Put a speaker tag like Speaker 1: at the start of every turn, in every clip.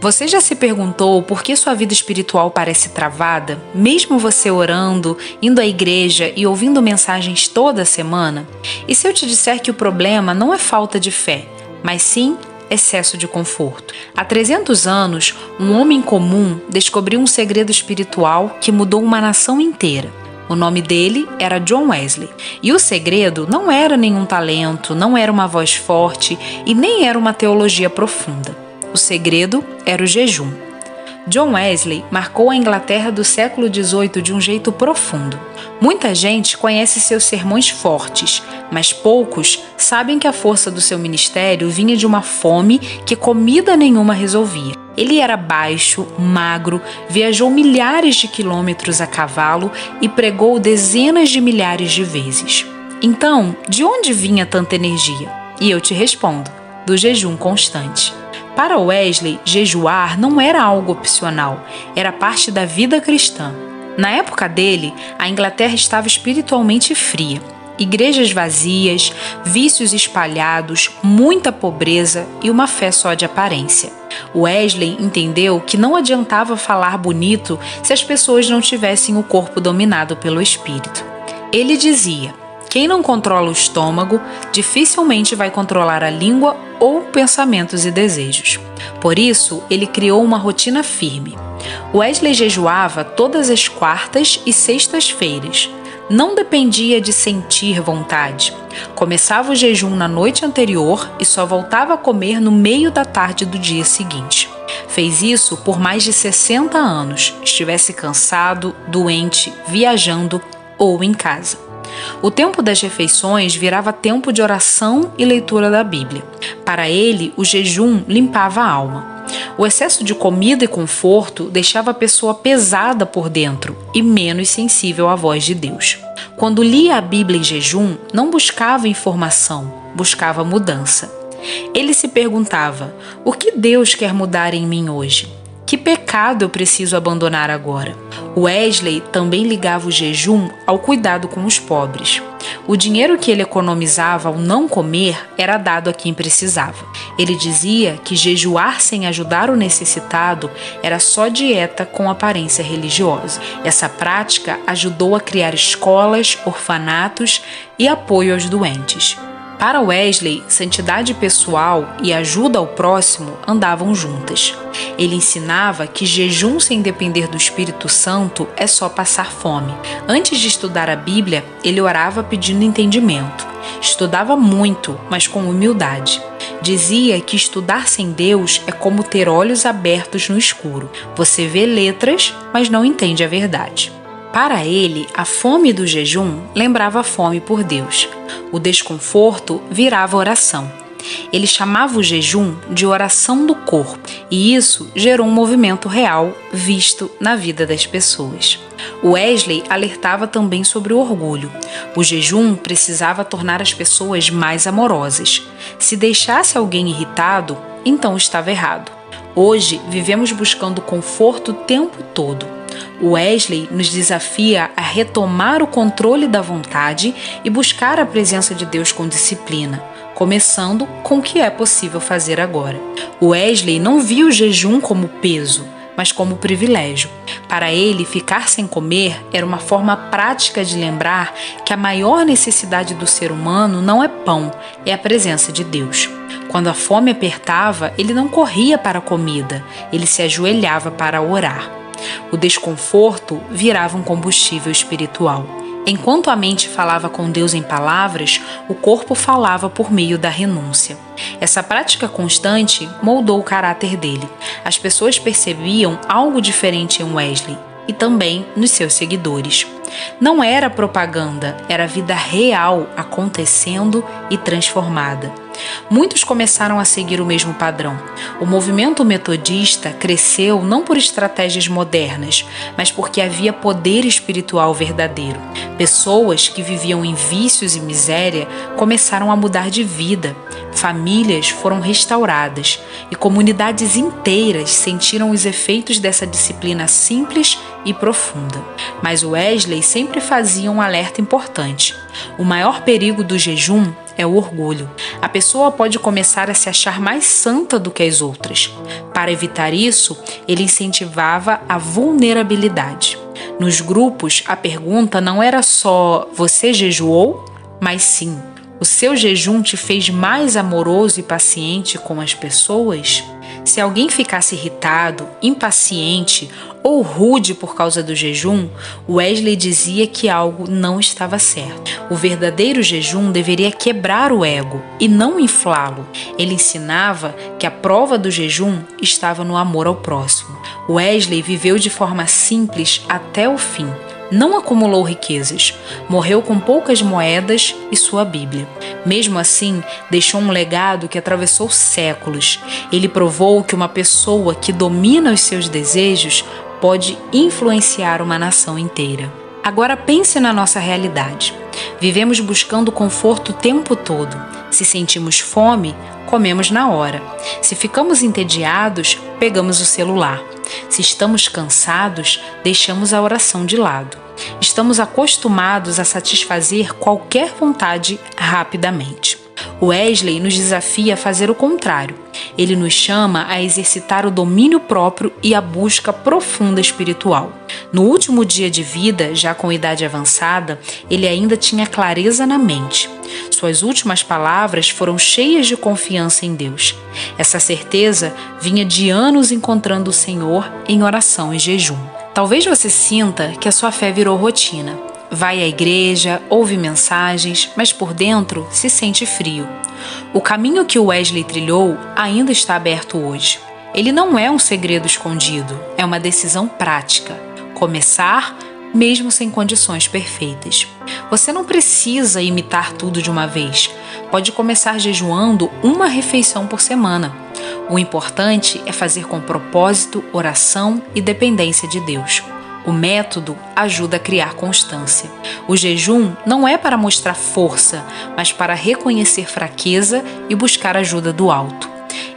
Speaker 1: Você já se perguntou por que sua vida espiritual parece travada, mesmo você orando, indo à igreja e ouvindo mensagens toda semana? E se eu te disser que o problema não é falta de fé, mas sim excesso de conforto? Há 300 anos, um homem comum descobriu um segredo espiritual que mudou uma nação inteira. O nome dele era John Wesley. E o segredo não era nenhum talento, não era uma voz forte e nem era uma teologia profunda. O segredo era o jejum. John Wesley marcou a Inglaterra do século XVIII de um jeito profundo. Muita gente conhece seus sermões fortes, mas poucos sabem que a força do seu ministério vinha de uma fome que comida nenhuma resolvia. Ele era baixo, magro, viajou milhares de quilômetros a cavalo e pregou dezenas de milhares de vezes. Então, de onde vinha tanta energia? E eu te respondo: do jejum constante. Para Wesley, jejuar não era algo opcional, era parte da vida cristã. Na época dele, a Inglaterra estava espiritualmente fria. Igrejas vazias, vícios espalhados, muita pobreza e uma fé só de aparência. Wesley entendeu que não adiantava falar bonito se as pessoas não tivessem o corpo dominado pelo espírito. Ele dizia: quem não controla o estômago, dificilmente vai controlar a língua ou pensamentos e desejos. Por isso, ele criou uma rotina firme. Wesley jejuava todas as quartas e sextas-feiras. Não dependia de sentir vontade. Começava o jejum na noite anterior e só voltava a comer no meio da tarde do dia seguinte. Fez isso por mais de 60 anos, estivesse cansado, doente, viajando ou em casa. O tempo das refeições virava tempo de oração e leitura da Bíblia. Para ele, o jejum limpava a alma. O excesso de comida e conforto deixava a pessoa pesada por dentro e menos sensível à voz de Deus. Quando lia a Bíblia em jejum, não buscava informação, buscava mudança. Ele se perguntava: o que Deus quer mudar em mim hoje? Que pecado eu preciso abandonar agora? Wesley também ligava o jejum ao cuidado com os pobres. O dinheiro que ele economizava ao não comer era dado a quem precisava. Ele dizia que jejuar sem ajudar o necessitado era só dieta com aparência religiosa. Essa prática ajudou a criar escolas, orfanatos e apoio aos doentes. Para Wesley, santidade pessoal e ajuda ao próximo andavam juntas. Ele ensinava que jejum sem depender do Espírito Santo é só passar fome. Antes de estudar a Bíblia, ele orava pedindo entendimento. Estudava muito, mas com humildade. Dizia que estudar sem Deus é como ter olhos abertos no escuro. Você vê letras, mas não entende a verdade. Para ele, a fome do jejum lembrava a fome por Deus. O desconforto virava oração. Ele chamava o jejum de oração do corpo, e isso gerou um movimento real visto na vida das pessoas. Wesley alertava também sobre o orgulho. O jejum precisava tornar as pessoas mais amorosas. Se deixasse alguém irritado, então estava errado. Hoje, vivemos buscando conforto o tempo todo. Wesley nos desafia a retomar o controle da vontade e buscar a presença de Deus com disciplina, começando com o que é possível fazer agora. Wesley não via o jejum como peso, mas como privilégio. Para ele, ficar sem comer era uma forma prática de lembrar que a maior necessidade do ser humano não é pão, é a presença de Deus. Quando a fome apertava, ele não corria para a comida, ele se ajoelhava para orar. O desconforto virava um combustível espiritual. Enquanto a mente falava com Deus em palavras, o corpo falava por meio da renúncia. Essa prática constante moldou o caráter dele. As pessoas percebiam algo diferente em Wesley e também nos seus seguidores. Não era propaganda, era vida real acontecendo e transformada. Muitos começaram a seguir o mesmo padrão. O movimento metodista cresceu não por estratégias modernas, mas porque havia poder espiritual verdadeiro. Pessoas que viviam em vícios e miséria começaram a mudar de vida. Famílias foram restauradas e comunidades inteiras sentiram os efeitos dessa disciplina simples e profunda. Mas Wesley sempre fazia um alerta importante. O maior perigo do jejum é o orgulho. A pessoa pode começar a se achar mais santa do que as outras. Para evitar isso, ele incentivava a vulnerabilidade. Nos grupos, a pergunta não era só "você jejuou?", mas sim: "o seu jejum te fez mais amoroso e paciente com as pessoas?". Se alguém ficasse irritado, impaciente ou rude por causa do jejum, Wesley dizia que algo não estava certo. O verdadeiro jejum deveria quebrar o ego e não inflá-lo. Ele ensinava que a prova do jejum estava no amor ao próximo. Wesley viveu de forma simples até o fim. Não acumulou riquezas, morreu com poucas moedas e sua Bíblia. Mesmo assim, deixou um legado que atravessou séculos. Ele provou que uma pessoa que domina os seus desejos pode influenciar uma nação inteira. Agora pense na nossa realidade. Vivemos buscando conforto o tempo todo. Se sentimos fome, comemos na hora. Se ficamos entediados, pegamos o celular. Se estamos cansados, deixamos a oração de lado. Estamos acostumados a satisfazer qualquer vontade rapidamente. Wesley nos desafia a fazer o contrário. Ele nos chama a exercitar o domínio próprio e a busca profunda espiritual. No último dia de vida, já com idade avançada, ele ainda tinha clareza na mente. Suas últimas palavras foram cheias de confiança em Deus. Essa certeza vinha de anos encontrando o Senhor em oração e jejum. Talvez você sinta que a sua fé virou rotina. Vai à igreja, ouve mensagens, mas por dentro se sente frio. O caminho que Wesley trilhou ainda está aberto hoje. Ele não é um segredo escondido, é uma decisão prática. Começar, mesmo sem condições perfeitas. Você não precisa imitar tudo de uma vez. Pode começar jejuando uma refeição por semana. O importante é fazer com propósito, oração e dependência de Deus. O método ajuda a criar constância. O jejum não é para mostrar força, mas para reconhecer fraqueza e buscar ajuda do alto.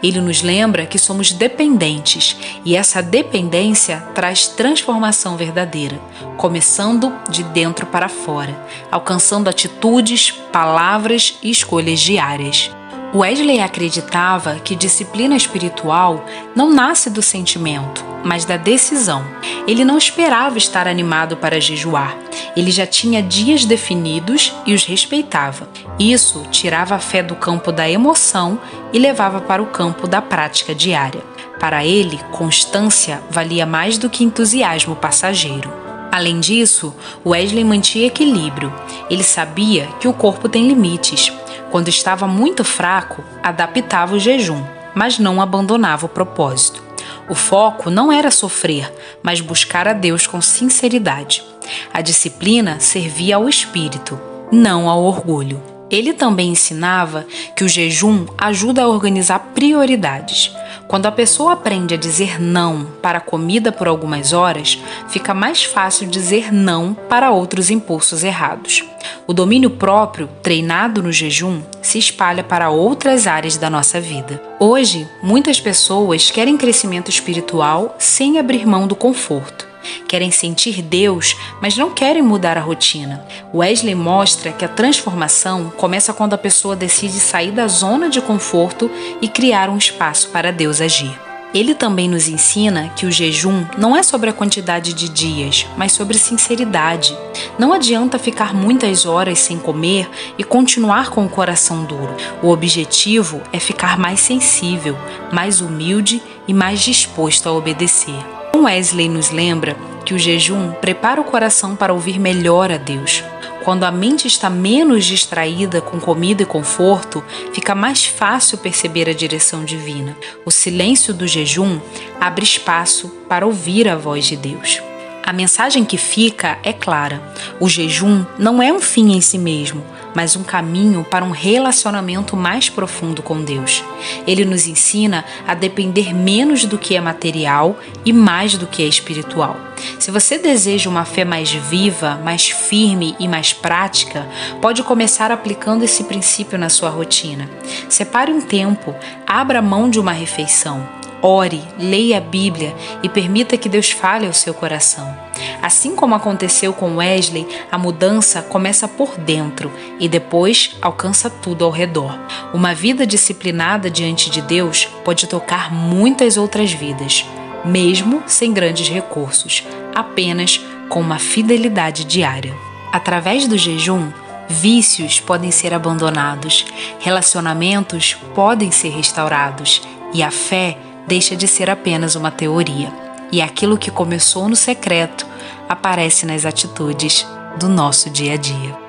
Speaker 1: Ele nos lembra que somos dependentes e essa dependência traz transformação verdadeira, começando de dentro para fora, alcançando atitudes, palavras e escolhas diárias. Wesley acreditava que disciplina espiritual não nasce do sentimento, mas da decisão. Ele não esperava estar animado para jejuar. Ele já tinha dias definidos e os respeitava. Isso tirava a fé do campo da emoção e levava para o campo da prática diária. Para ele, constância valia mais do que entusiasmo passageiro. Além disso, Wesley mantinha equilíbrio. Ele sabia que o corpo tem limites. Quando estava muito fraco, adaptava o jejum, mas não abandonava o propósito. O foco não era sofrer, mas buscar a Deus com sinceridade. A disciplina servia ao espírito, não ao orgulho. Ele também ensinava que o jejum ajuda a organizar prioridades. Quando a pessoa aprende a dizer não para a comida por algumas horas, fica mais fácil dizer não para outros impulsos errados. O domínio próprio, treinado no jejum, se espalha para outras áreas da nossa vida. Hoje, muitas pessoas querem crescimento espiritual sem abrir mão do conforto. Querem sentir Deus, mas não querem mudar a rotina. Wesley mostra que a transformação começa quando a pessoa decide sair da zona de conforto e criar um espaço para Deus agir. Ele também nos ensina que o jejum não é sobre a quantidade de dias, mas sobre sinceridade. Não adianta ficar muitas horas sem comer e continuar com o coração duro. O objetivo é ficar mais sensível, mais humilde e mais disposto a obedecer. Wesley nos lembra que o jejum prepara o coração para ouvir melhor a Deus. Quando a mente está menos distraída com comida e conforto, fica mais fácil perceber a direção divina. O silêncio do jejum abre espaço para ouvir a voz de Deus. A mensagem que fica é clara: o jejum não é um fim em si mesmo, mas um caminho para um relacionamento mais profundo com Deus. Ele nos ensina a depender menos do que é material e mais do que é espiritual. Se você deseja uma fé mais viva, mais firme e mais prática, pode começar aplicando esse princípio na sua rotina. Separe um tempo, abra mão de uma refeição. Ore, leia a Bíblia e permita que Deus fale ao seu coração. Assim como aconteceu com Wesley, a mudança começa por dentro e depois alcança tudo ao redor. Uma vida disciplinada diante de Deus pode tocar muitas outras vidas, mesmo sem grandes recursos, apenas com uma fidelidade diária. Através do jejum, vícios podem ser abandonados, relacionamentos podem ser restaurados e a fé deixa de ser apenas uma teoria. E aquilo que começou no secreto aparece nas atitudes do nosso dia a dia.